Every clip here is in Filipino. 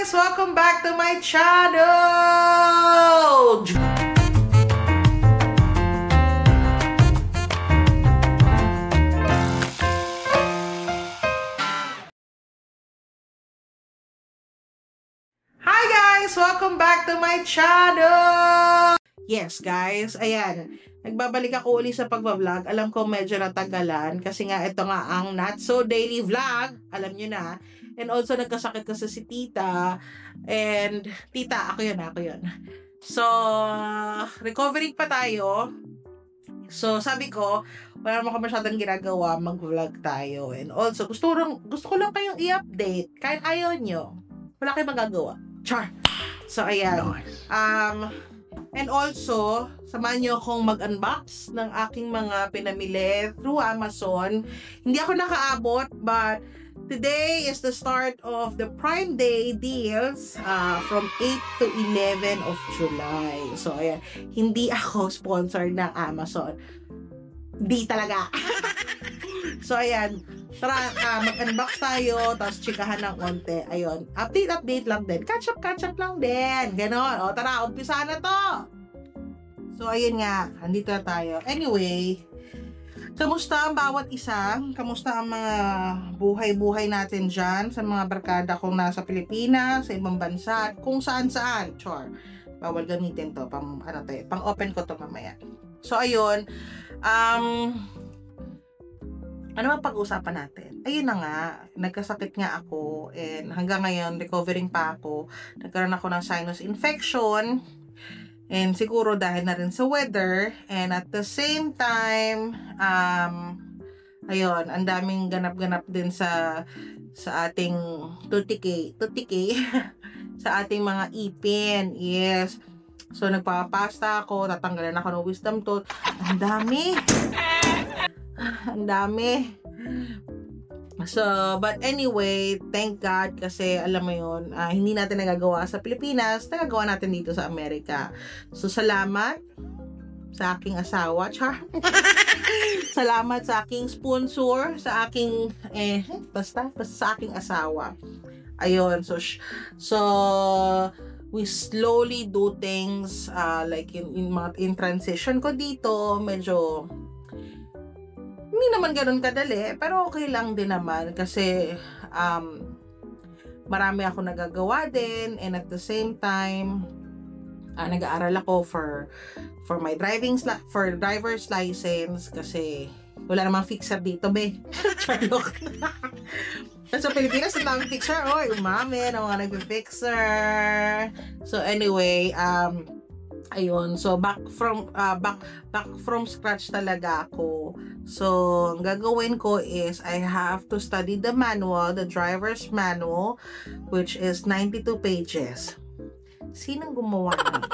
guys! Welcome back to my channel! Hi guys! Welcome back to my channel! Yes guys, ayan. Nagbabalik ako uli sa pagbablog. Alam ko medyo natagalan kasi nga ito nga ang Not So Daily Vlog. Alam nyo na. And also nagkasakit kasi si tita. And tita, ako yun. So, recovering pa tayo. So, sabi ko, wala naman ko masyadong ginagawa, mag-vlog tayo. And also, gusto ko lang kayong i-update. Kahit ayaw nyo. Wala kayong magagawa. Char! So, ayan. Nice. And also, samahan nyo akong mag-unbox ng aking mga pinamili through Amazon. Hindi ako nakaabot, but today is the start of the Prime Day deals from 8 to 11 of July. So, ayan. Hindi ako sponsored ng Amazon. Di talaga. So, ayan. Tara, mag-unbox tayo, tapos chikahan ng konti. Ayun. Update lang din. Catch up lang din. Ganon. O, tara, umpisa na to. So, ayun nga. Andito na tayo. Anyway, kamusta ang bawat isa? Kamusta ang mga buhay-buhay natin dyan sa mga barkada kong nasa Pilipinas, sa ibang bansa, kung saan-saan. Char. Bawal gamitin to. Pang-open ko to mamaya. So, ayun. Ano ba pag-usapan natin? Ayun na nga, nagkasakit nga ako and hanggang ngayon, recovering pa ako. Nagkaroon ako ng sinus infection and siguro dahil na rin sa weather and at the same time, ayun, ang daming ganap-ganap din sa ating tutike sa ating mga ipin. Yes. So, nagpapasta ako, tatanggalan ako ng wisdom tooth. Ang dami. So, but anyway, thank God kasi alam mo yun, hindi natin nagagawa sa Pilipinas, nagagawa natin dito sa Amerika. So, salamat sa aking asawa, char. Salamat sa aking sponsor, sa aking, basta sa aking asawa. Ayun, so we slowly do things, like in transition ko dito, medyo hindi naman ganun kadali, pero okay lang din naman kasi marami ako nagagawa din and at the same time nag-aaral ako for my driver's license kasi wala namang fixer dito, be. Charlotte. Sa Pilipinas, ang daming fixer. Oy, umamin ang mga nag-fixer. So anyway, ayun, so back from scratch talaga ako. So, ang gagawin ko is I have to study the manual, the driver's manual, which is 92 pages. Sinong gumawa na?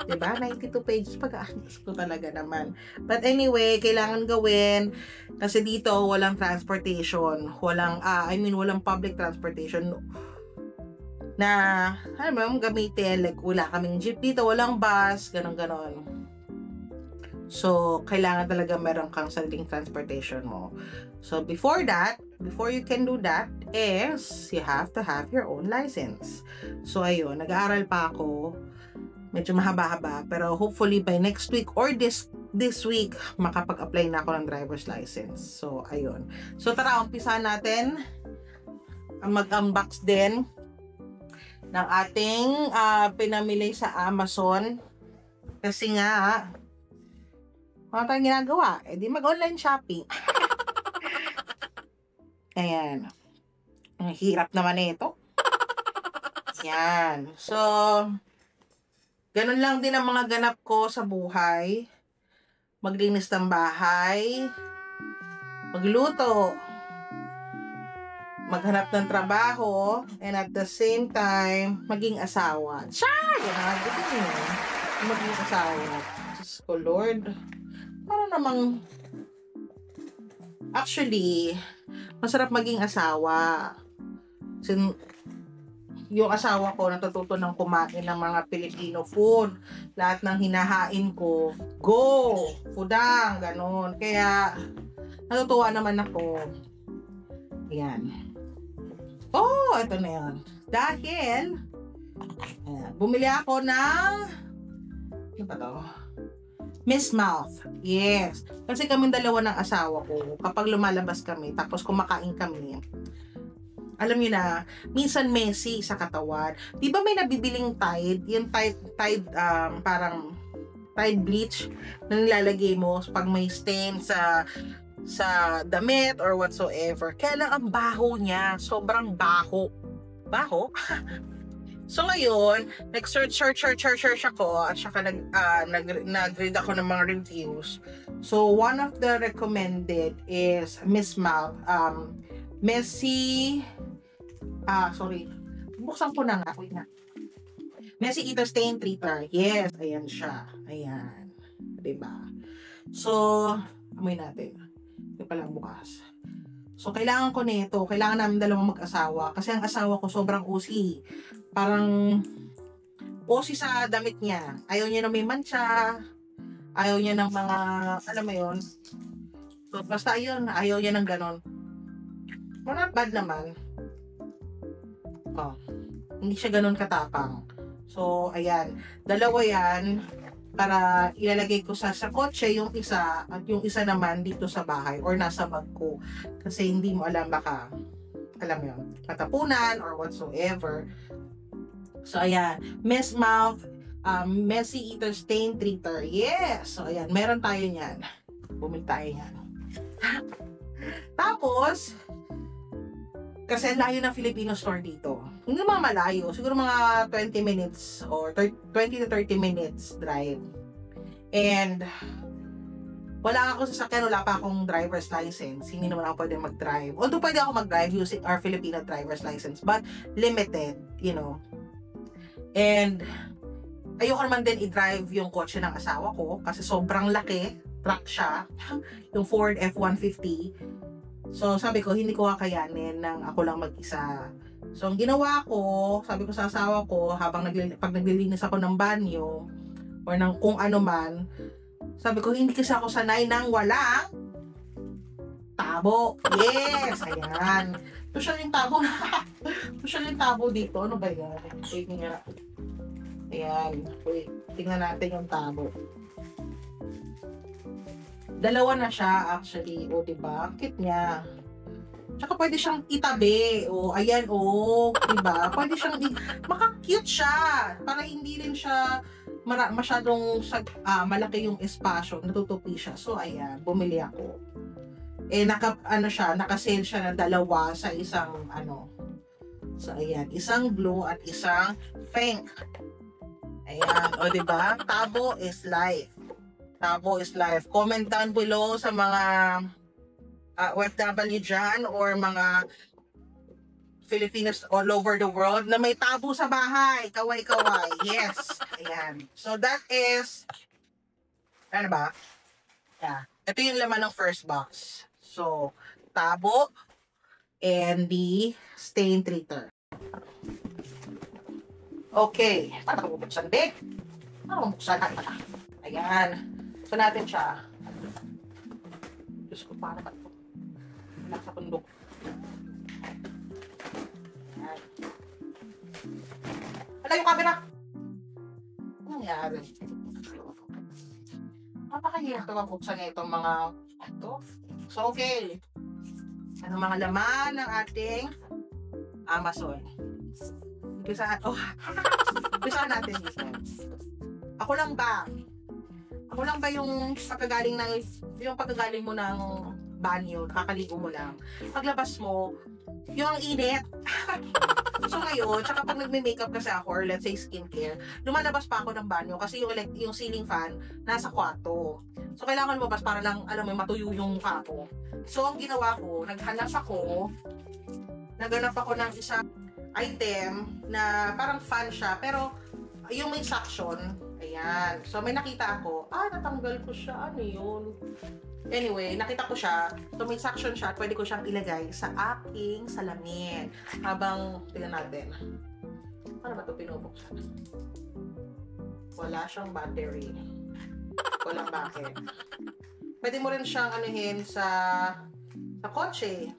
Diba? 92 pages, pag-aanis ko talaga naman. But anyway, kailangan gawin kasi dito walang transportation, walang public transportation na alam mo gamitin, like wala kaming jeep dito, walang bus, ganon. So kailangan talaga meron kang sariling transportation mo. So before you can do that is you have to have your own license. So ayun, nag-aaral pa ako, medyo mahaba-haba, pero hopefully by next week or this week makapag-apply na ako ng driver's license. So ayun, so tara, umpisahan natin ang mag-unbox din ng ating pinamili sa Amazon kasi nga ano tayong ginagawa? Di mag-online shopping. Ayan. Ang hirap naman ito. Yan. So, ganun lang din ang mga ganap ko sa buhay. Maglinis ng bahay, magluto, maghanap ng trabaho, and at the same time, maging asawa. Char! Yan, maging asawa. Diyos ko, Lord. Para namang, actually, masarap maging asawa. Yung asawa ko, natututo ng kumain ng mga Filipino food. Lahat ng hinahain ko, go! Fudang, ganun. Kaya, natutuwa naman ako. Ayan. Oh, ito na yun. Dahil, ayan, bumili ako ng, ano ba to? Miss Mouth. Yes. Kasi kami dalawa ng asawa ko, kapag lumalabas kami, tapos kumakain kami, alam niyo na, minsan messy sa katawan. Di ba may nabibiling Tide? Yung Tide, parang Tide bleach na nilalagay mo pag may stain sa damit or whatsoever. Kaya lang ang baho niya. Sobrang baho. Baho? So ngayon, nag-search ako at saka nag-read ako ng mga reviews. So one of the recommended is Miss Mouth, Messy, sorry, buksan ko na nga, wait na. Messy Eater Stain Treater. Yes, ayan siya. Ayan. Diba? So, amoy natin. Ito palang bukas. So, kailangan ko nito. Kailangan namin dalawang mag-asawa. Kasi ang asawa ko sobrang OC. Parang OC sa damit niya. Ayaw niya na may mancha. Ayaw niya ng mga, alam mo yun. So, basta yun. Ayaw niya ng ganon. Not bad naman. Oh, hindi siya ganon katapang. So, ayan. Dalawa yan. Para ilalagay ko sa kotse yung isa at yung isa naman dito sa bahay or nasa bag ko. Kasi hindi mo alam, baka alam mo yun, matapunan or whatsoever. So ayan, Miss Mouth, Messy Eater Stain Treater. Yes! So ayan, meron tayo niyan. Bumili tayo niyan. Tapos, kasi layo ng Filipino store dito. Hindi naman malayo. Siguro mga 20 minutes or 20 to 30 minutes drive. And wala ako sa sasakyan, wala pa akong driver's license. Hindi naman ako pwede mag-drive. Although pwede ako mag-drive using our Filipino driver's license, but limited, you know. And ayoko naman din i-drive yung kotse ng asawa ko kasi sobrang laki. Truck siya. Yung Ford F-150. So, sabi ko, hindi ko kakayanin nang ako lang mag-isa. So, ang ginawa ko, sabi ko sa asawa ko, pag naglilinis ako ng banyo, or ng kung ano man, sabi ko, hindi kasi ako sanay nang walang tabo. Yes! Ayan. Social yung tabo na. Social yung tabo dito. Ano ba yan? Wait nga. Ayan. Wait. Tingnan natin yung tabo. Dalawa na siya actually. O, diba? Ang cute niya. Tsaka pwede siyang itabi. O, ayan. O, diba? Pwede siyang maka-cute siya. Para hindi rin siya masyadong malaki yung espasyo. Natutupi siya. So, ayan. Bumili ako. Eh, naka-sale siya na dalawa sa isang, So, ayan. Isang blue at isang pink. Ayan. O, diba? Tabo is life. Tabo is life. Comment down below sa mga OFW dyan or mga Filipinos all over the world na may tabo sa bahay. Kaway-kaway. Yes. Ayan. So, that is, ano ba? Yeah. Ito yung laman ng first box. So, tabo and the stain treater. Okay. Paano ko bubuksan, babe? Paano ko bubuksan? Ayan. So natin siya. Diyos ko, paano ba ito? Nasa pundok. Ayan. Wala yung camera! Ano nangyari? Napakahirap ito mabuksan niya itong mga ito. So, okay. Ano mga laman ng ating Amazon? Umpisahan natin dito. Ako lang ba yung pagkagaling mo ng banyo, nakakaligo mo lang, paglabas mo, yung init. So ngayon, tsaka pag nagme-makeup kasi ako, or let's say skincare, lumalabas pa ako ng banyo kasi yung ceiling fan nasa kwarto. So kailangan lumabas para lang, alam mo, matuyo yung mukha ko. So ang ginawa ko, naghanap ako ng isang item na parang fan siya, pero yung may suction. Ayan. So, may nakita ako. Natanggal ko siya. Ano yun? Anyway, nakita ko siya. So, may suction siya. Pwede ko siyang ilagay sa aking salamin. Habang, tingnan natin. Paano ba ito pinubuksan? Wala siyang battery. Walang bakit. Pwede mo rin siyang anuhin sa kotse.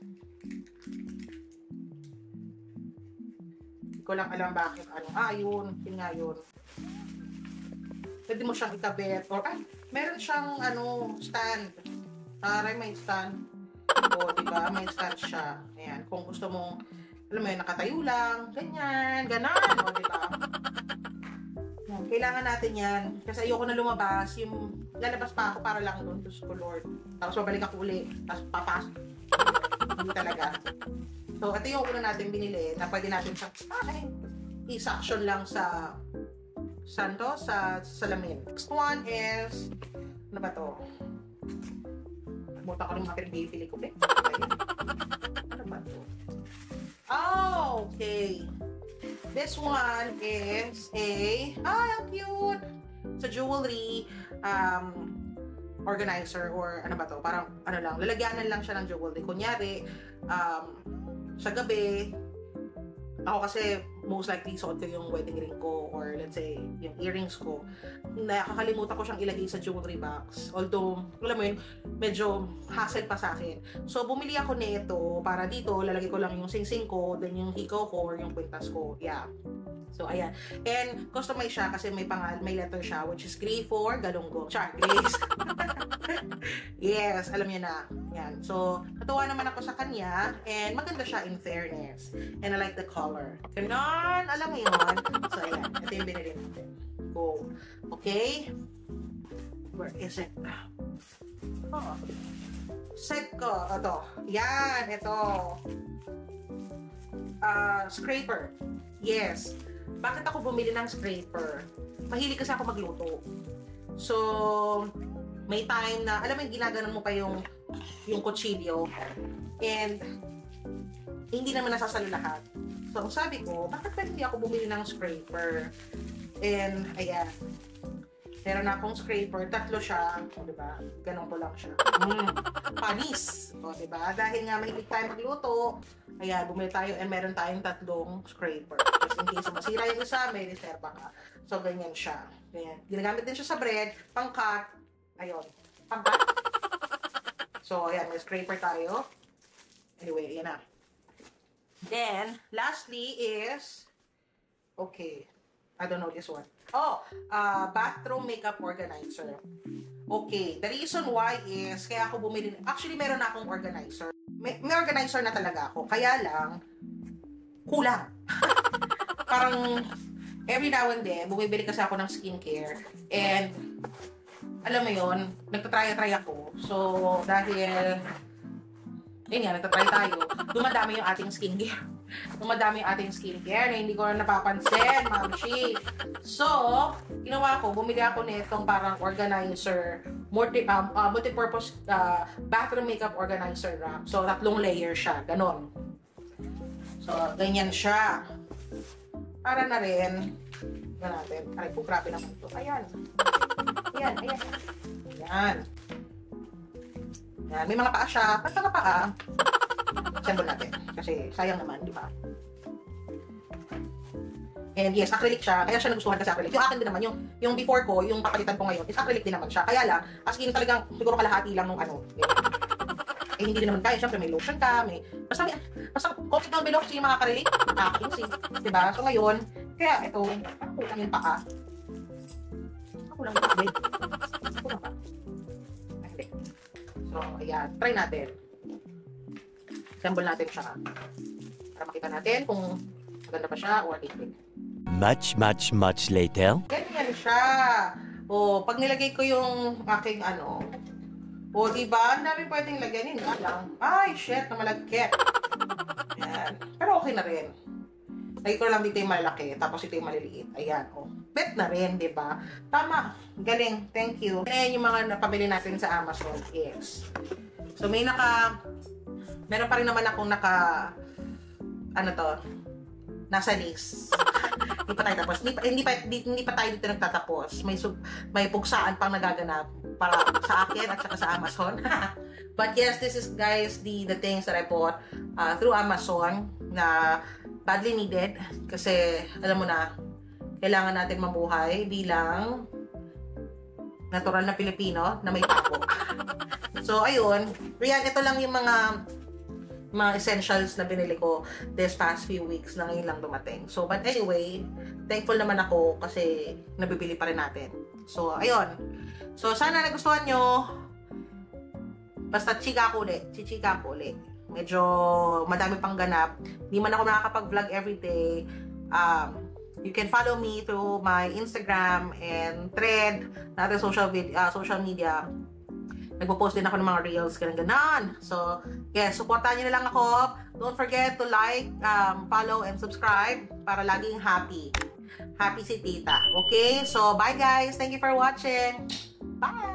ko lang alam bakit ano. Yun nga yun. Pwede mo siyang ikabit or meron siyang ano, stand. May stand. O, diba? May stand siya. Ayan. Kung gusto mong, alam mo yun, nakatayo lang. Ganyan. Ganon. O, diba? Ayan. Kailangan natin yan. Kasi ayoko na lumabas. Yung lalabas pa ako para lang doon. Diyos ko, Lord. Tapos babalik ako uli. Tapos papasok. Hindi talaga. So, ito yung una natin binili na pwede natin sa i-suction lang sa sa salamin. Next one is, ano ba to? Nagmuta ko ng mga pinag-bibili ko. Ano ba to? Okay. This one is how cute! It's a jewelry organizer or ano ba to? Parang ano lang, lalagyanan lang siya ng jewelry. Kunyari, sa gabi, ako kasi most likely suot ko yung wedding ring ko or let's say yung earrings ko. Nakakalimutan ko siyang ilagay sa jewelry box. Although, alam mo yun, medyo hassle pa sa akin. So, bumili ako nito para dito, lalagay ko lang yung sing-sing ko, then yung hikaw ko or yung kwintas ko. Yeah. So, ayan. And, customize siya kasi may letter siya, which is Gray for Galunggong. Char, Grace. Yes, alam niyo na. Yan. So, natuwa naman ako sa kanya and maganda siya in fairness. And I like the color. Ganon, alam mo yun. So, ayan. Ito yung binili natin. Go. Okay? Where is it? Oh. Set ko. Ito. Yan. Ito. Scraper. Yes. Bakit ako bumili ng scraper? Mahilig kasi ako magluto. So, may time na, alam mo, ginaganon mo pa yung kutsilyo. And, hindi naman nasasalo lahat. So, sabi ko, bakit hindi ako bumili ng scraper? And, ayan. Meron na akong scraper. 3 siya. O, diba? Ganon ko lang siya. Panis. O, diba? Dahil nga mahilig tayo magluto, ayan, bumili tayo and meron tayong 3 scraper. Just in case masira yung isa, may reserva ka. So, ganyan siya. Ganyan. Ginagamit din siya sa bread, pang-cut. Ayun. Pang-cut. So, ayan, may scraper tayo. Anyway, ayan na. Then, lastly is, okay, I don't know this one. Bathroom makeup organizer. Okay, the reason why is, kaya ako bumili, actually meron na akong organizer. May organizer na talaga ako, kaya lang, kulang. Parang, every now and then, bumibili kasi ako ng skincare, and, alam mo yun, nagtatry ako. So, dahil, yun nga, nagtatry tayo, dumadami yung ating skincare. Dumadami yung ating skincare na hindi ko na napapansin, Mamshi. So, ginawa ko, bumili ako nitong parang organizer, multi-purpose bathroom makeup organizer rack. So, 3 layer siya, ganon. So, ganyan siya. Para na rin, natin. Aray po, grabe naman ito. Ayan. Ayan. Ayan. May mga paa siya. Ba't mga paa? Assemble natin. Kasi sayang naman, di ba? And yes, acrylic siya. Kaya siya nagustuhan kasi acrylic. Yung akin din naman, yung before ko, yung papalitan ko ngayon, is acrylic din naman siya. Kaya lang, as in talagang siguro kalahati lang nung ano. Hindi din naman kaya. Siyempre may lotion ka, basta comment down below kasi yung mga acrylic. Akin si. Diba? So ngayon, kaya ito, ako lang yung paa. Ako lang yung paa, babe. Ako lang pa. So, ayan. Try natin. Assemble natin siya. Para makita natin kung maganda pa siya o hindi. Much later. Ganyan siya. O, pag nilagay ko yung aking ano, o, diba? Ang dami pwedeng lagyan. Yun lang. Ay, shit, na malagkit. Ayan. Pero okay na rin. Lagay ko lang dito yung malaki, tapos ito yung maliliit. Ayan, o. Bet na rin, diba? Tama. Galing. Thank you. Ayan yung mga napabili natin sa Amazon. Yes. So, meron pa rin naman akong nasa list. Hindi pa tayo tapos. Hindi pa tayo dito nagtatapos. May pugsaan pang nagaganap para sa akin at saka sa Amazon. But yes, this is guys the things that I bought through Amazon na badly needed kasi alam mo na kailangan natin mabuhay bilang natural na Pilipino na may tapo. So ayun, riyan, ito lang yung mga mga essentials na binili ko this past few weeks na ngayon lang dumating. So, but anyway, thankful naman ako kasi nabibili pa rin natin. So, ayun. So, sana nagustuhan nyo. Basta chika ko ulit. Chichika ko ulit. Medyo madami pang ganap. Hindi man ako nakakapag-vlog everyday. You can follow me through my Instagram and Thread na ating social media. Nagpo-post din ako ng mga reels, ganun. So, yes, supportahan nyo na lang ako. Don't forget to like, follow, and subscribe para laging happy. Happy si Tita. Okay? So, bye guys. Thank you for watching. Bye!